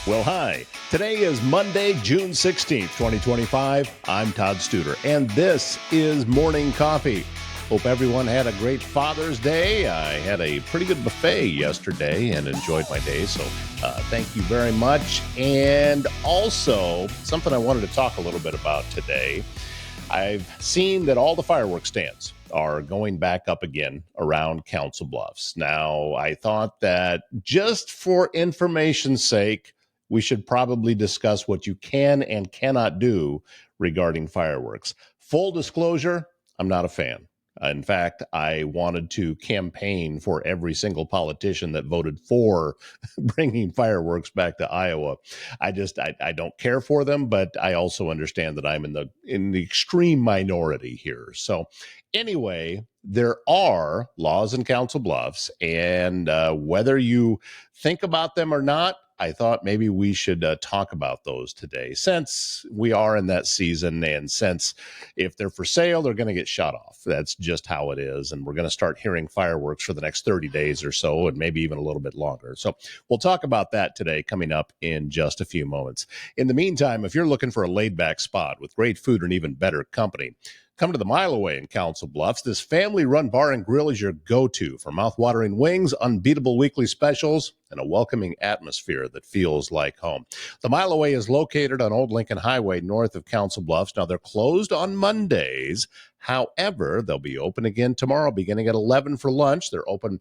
Well, hi. Today is Monday, June 16th, 2025. I'm Todd Studer, and this is Morning Coffee. Hope everyone had a great Father's Day. I had a pretty good buffet yesterday and enjoyed my day, so thank you very much. And also, something I wanted to talk a little bit about today. I've seen that all the fireworks stands are going back up again around Council Bluffs. Now, I thought that just for information's sake, we should probably discuss what you can and cannot do regarding fireworks. Full disclosure, I'm not a fan. In fact, I wanted to campaign for every single politician that voted for bringing fireworks back to Iowa. I don't care for them, but I also understand that I'm in the extreme minority here. So anyway, there are laws in Council Bluffs, and whether you think about them or not, I thought maybe we should talk about those today, since we are in that season, and since if they're for sale, they're going to get shut off. That's just how it is, and we're going to start hearing fireworks for the next 30 days or so, and maybe even a little bit longer. So we'll talk about that today, coming up in just a few moments. In the meantime, if you're looking for a laid-back spot with great food and even better company, come to the Mile Away in Council Bluffs. This family-run bar and grill is your go-to for mouth-watering wings, unbeatable weekly specials, and a welcoming atmosphere that feels like home. The Mile Away is located on Old Lincoln Highway north of Council Bluffs. Now, they're closed on Mondays. However, they'll be open again tomorrow beginning at 11 for lunch. They're open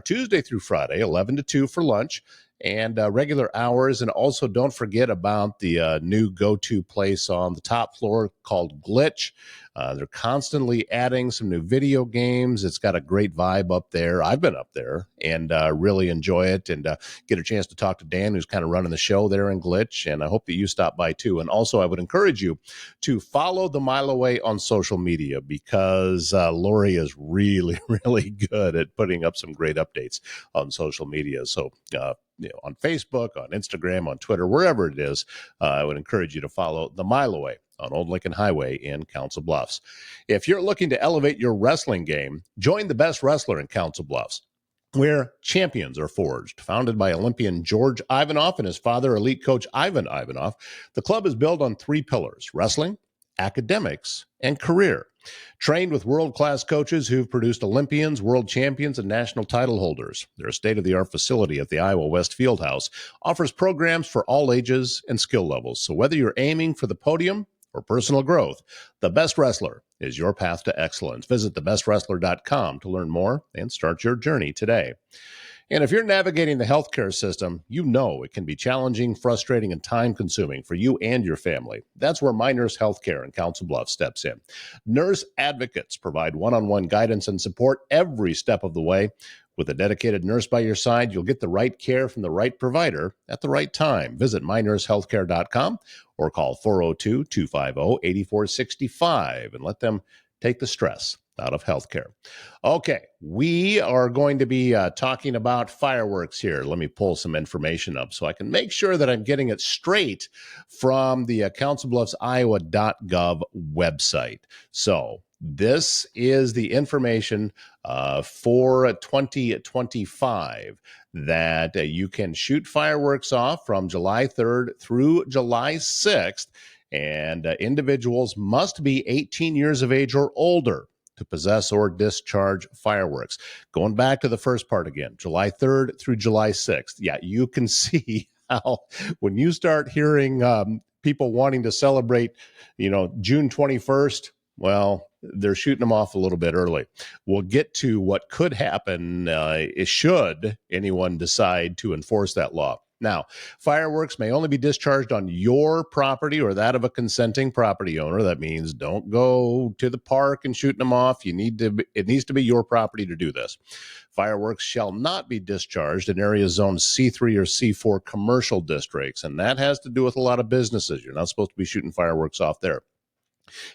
Tuesday through Friday, 11 to 2 for lunch, and regular hours. And also don't forget about the new go-to place on the top floor called Glitch. They're constantly adding some new video games. It's got a great vibe up there. I've been up there and really enjoy it, and get a chance to talk to Dan, who's kind of running the show there in Glitch. And I hope that you stop by too. And also, I would encourage you to follow the Mile Away on social media, because Lori is really, really good at putting up some great updates on social media. So, on Facebook, on Instagram, on Twitter, wherever it is, I would encourage you to follow the Mile Away on Old Lincoln Highway in Council Bluffs. If you're looking to elevate your wrestling game, join the best wrestler in Council Bluffs, where champions are forged. Founded by Olympian George Ivanoff and his father, elite coach Ivan Ivanoff, the club is built on three pillars: wrestling, academics, and career. Trained with world-class coaches who've produced Olympians, world champions, and national title holders. Their state-of-the-art facility at the Iowa West Fieldhouse offers programs for all ages and skill levels. So whether you're aiming for the podium or personal growth, The Best Wrestler is your path to excellence. Visit thebestwrestler.com to learn more and start your journey today. And if you're navigating the healthcare system, you know it can be challenging, frustrating, and time-consuming for you and your family. That's where My Nurse Healthcare in Council Bluffs steps in. Nurse advocates provide one-on-one guidance and support every step of the way. With a dedicated nurse by your side, you'll get the right care from the right provider at the right time. Visit mynursehealthcare.com or call 402-250-8465 and let them take the stress out of healthcare. Okay, we are going to be talking about fireworks here. Let me pull some information up so I can make sure that I'm getting it straight from the councilbluffsiowa.gov website. So this is the information for 2025 that you can shoot fireworks off from July 3rd through July 6th, and individuals must be 18 years of age or older to possess or discharge fireworks. Going back to the first part again, July 3rd through July 6th. Yeah, you can see how when you start hearing people wanting to celebrate, June 21st, well, they're shooting them off a little bit early. We'll get to what could happen should anyone decide to enforce that law. Now, fireworks may only be discharged on your property or that of a consenting property owner. That means don't go to the park and shooting them off. It needs to be your property to do this. Fireworks shall not be discharged in areas zoned C3 or C4 commercial districts, and that has to do with a lot of businesses. You're not supposed to be shooting fireworks off there.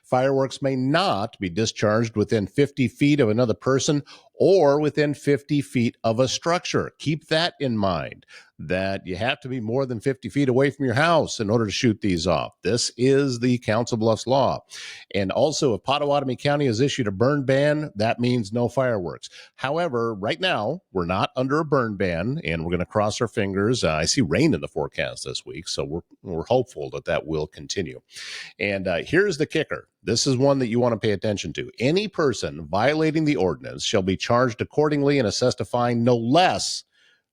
Fireworks may not be discharged within 50 feet of another person or within 50 feet of a structure. Keep that in mind, that you have to be more than 50 feet away from your house in order to shoot these off. This is the Council Bluffs law. And also, if Potawatomi County has issued a burn ban, that means no fireworks. However, right now, we're not under a burn ban, and we're going to cross our fingers. I see rain in the forecast this week, so we're hopeful that that will continue. And here's the kicker. This is one that you want to pay attention to. Any person violating the ordinance shall be charged accordingly and assessed a fine no less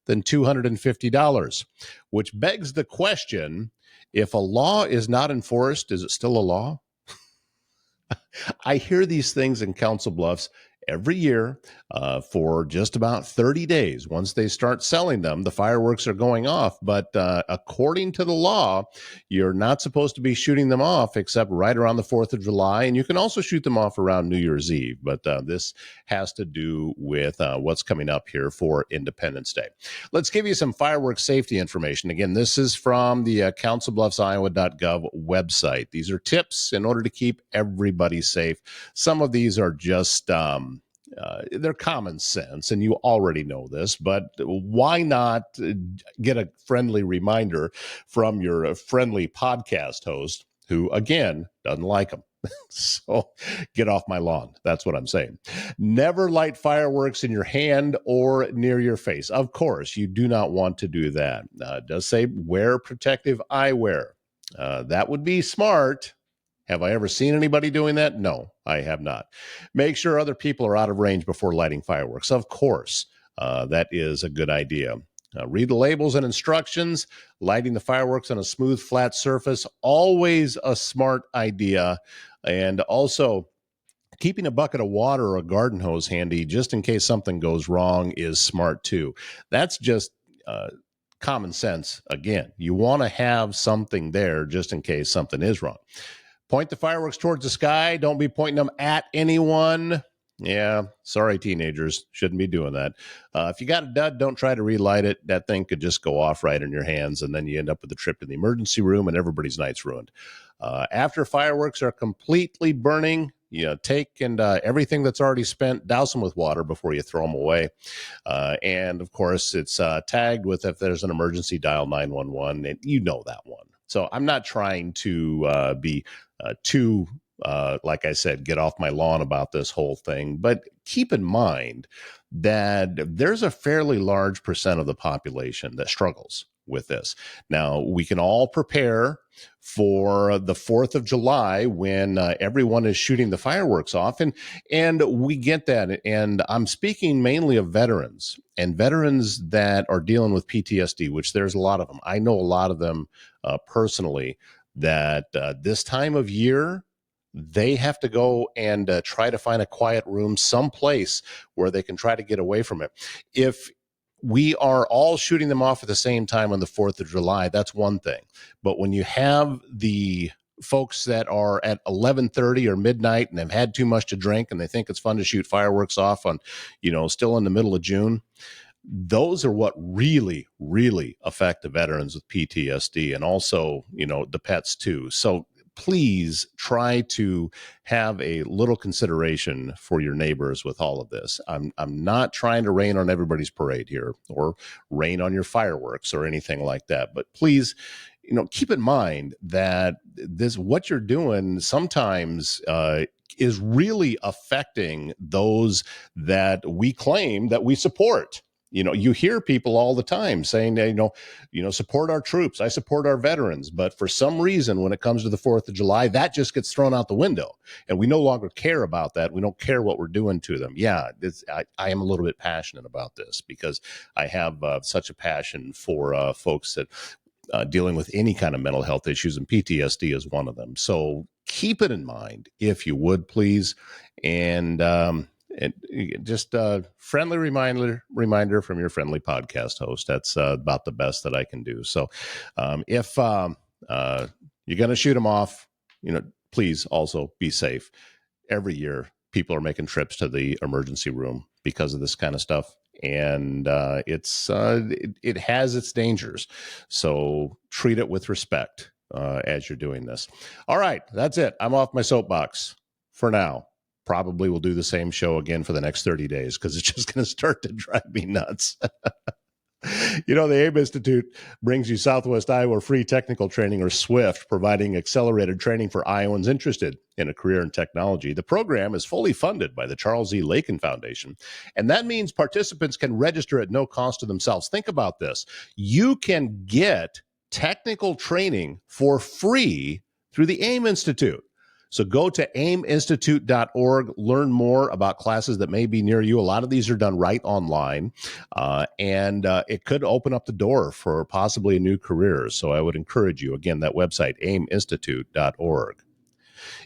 than $250, which begs the question, if a law is not enforced, is it still a law? I hear these things in Council Bluffs every year for just about 30 days. Once they start selling them, the fireworks are going off. But according to the law, you're not supposed to be shooting them off except right around the 4th of July. And you can also shoot them off around New Year's Eve. But this has to do with what's coming up here for Independence Day. Let's give you some fireworks safety information. Again, this is from the councilbluffsiowa.gov website. These are tips in order to keep everybody safe. Some of these are just they're common sense, and you already know this, but why not get a friendly reminder from your friendly podcast host who, again, doesn't like them? So get off my lawn. That's what I'm saying. Never light fireworks in your hand or near your face. Of course, you do not want to do that. It does say wear protective eyewear. That would be smart. Have I ever seen anybody doing that? No, I have not. Make sure other people are out of range before lighting fireworks. Of course, that is a good idea. Read the labels and instructions. Lighting the fireworks on a smooth, flat surface, always a smart idea. And also, keeping a bucket of water or a garden hose handy just in case something goes wrong is smart too. That's just common sense. Again, you want to have something there just in case something is wrong. Point the fireworks towards the sky. Don't be pointing them at anyone. Yeah, sorry, teenagers. Shouldn't be doing that. If you got a dud, don't try to relight it. That thing could just go off right in your hands, and then you end up with a trip to the emergency room, and everybody's night's ruined. After fireworks are completely burning, take and everything that's already spent, douse them with water before you throw them away. And, of course, it's tagged with, if there's an emergency, dial 911, and you know that one. So I'm not trying to be too, like I said, get off my lawn about this whole thing. But keep in mind that there's a fairly large percent of the population that struggles with this. Now, we can all prepare for the 4th of July when everyone is shooting the fireworks off. And we get that. And I'm speaking mainly of veterans and veterans that are dealing with PTSD, which there's a lot of them. I know a lot of them personally, that this time of year, they have to go and try to find a quiet room someplace where they can try to get away from it. If we are all shooting them off at the same time on the 4th of July, that's one thing. But when you have the folks that are at 11:30 or midnight and have had too much to drink and they think it's fun to shoot fireworks off on, still in the middle of June, those are what really, really affect the veterans with PTSD, and also, the pets too. So please try to have a little consideration for your neighbors with all of this. I'm not trying to rain on everybody's parade here or rain on your fireworks or anything like that. But please, keep in mind that what you're doing sometimes is really affecting those that we claim that we support. You hear people all the time saying, support our troops. I support our veterans. But for some reason, when it comes to the 4th of July, that just gets thrown out the window. And we no longer care about that. We don't care what we're doing to them. Yeah, I am a little bit passionate about this because I have such a passion for folks that dealing with any kind of mental health issues, and PTSD is one of them. So keep it in mind, if you would, please. And just a friendly reminder from your friendly podcast host. That's about the best that I can do. So if you're going to shoot them off, please also be safe. Every year, people are making trips to the emergency room because of this kind of stuff. And it has its dangers. So treat it with respect as you're doing this. All right, that's it. I'm off my soapbox for now. probably will do the same show again for the next 30 days because it's just going to start to drive me nuts. You know, the AIM Institute brings you Southwest Iowa Free Technical Training, or SWIFT, providing accelerated training for Iowans interested in a career in technology. The program is fully funded by the Charles E. Lakin Foundation, and that means participants can register at no cost to themselves. Think about this. You can get technical training for free through the AIM Institute. So go to aiminstitute.org, learn more about classes that may be near you. A lot of these are done right online, and it could open up the door for possibly a new career. So I would encourage you, again, that website, aiminstitute.org.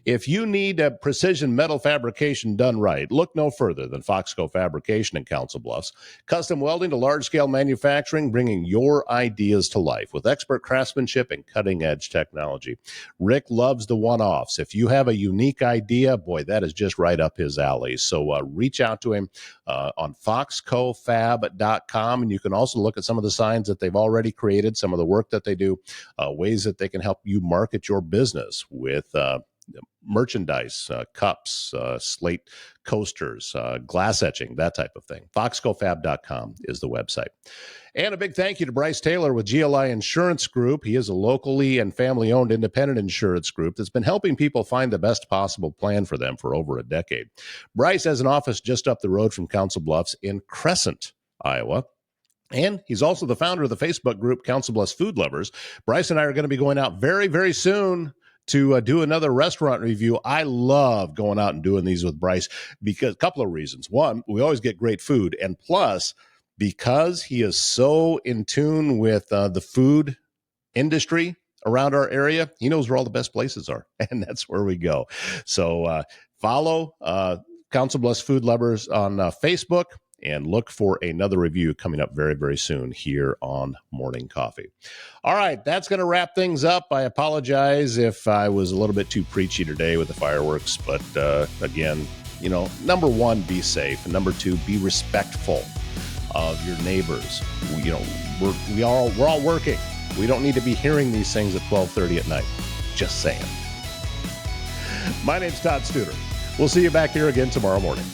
If you need a precision metal fabrication done right, look no further than Foxco Fabrication in Council Bluffs. Custom welding to large-scale manufacturing, bringing your ideas to life with expert craftsmanship and cutting-edge technology. Rick loves the one-offs. If you have a unique idea, boy, that is just right up his alley. So reach out to him on foxcofab.com, and you can also look at some of the signs that they've already created, some of the work that they do, ways that they can help you market your business with merchandise, cups, slate coasters, glass etching, that type of thing. Foxcofab.com is the website. And a big thank you to Bryce Taylor with GLI Insurance Group. He is a locally and family-owned independent insurance group that's been helping people find the best possible plan for them for over a decade. Bryce has an office just up the road from Council Bluffs in Crescent, Iowa. And he's also the founder of the Facebook group Council Bluffs Food Lovers. Bryce and I are going to be going out very, very soon to do another restaurant review. I love going out and doing these with Bryce because a couple of reasons. One, we always get great food. And plus, because he is so in tune with the food industry around our area, he knows where all the best places are. And that's where we go. So follow Council Bluffs Food Lovers on Facebook. And look for another review coming up very, very soon here on Morning Coffee. All right, that's going to wrap things up. I apologize if I was a little bit too preachy today with the fireworks. But again, you know, number one, be safe. And number two, be respectful of your neighbors. You know, we're all working. We don't need to be hearing these things at 12:30 at night. Just saying. My name's Todd Studer. We'll see you back here again tomorrow morning.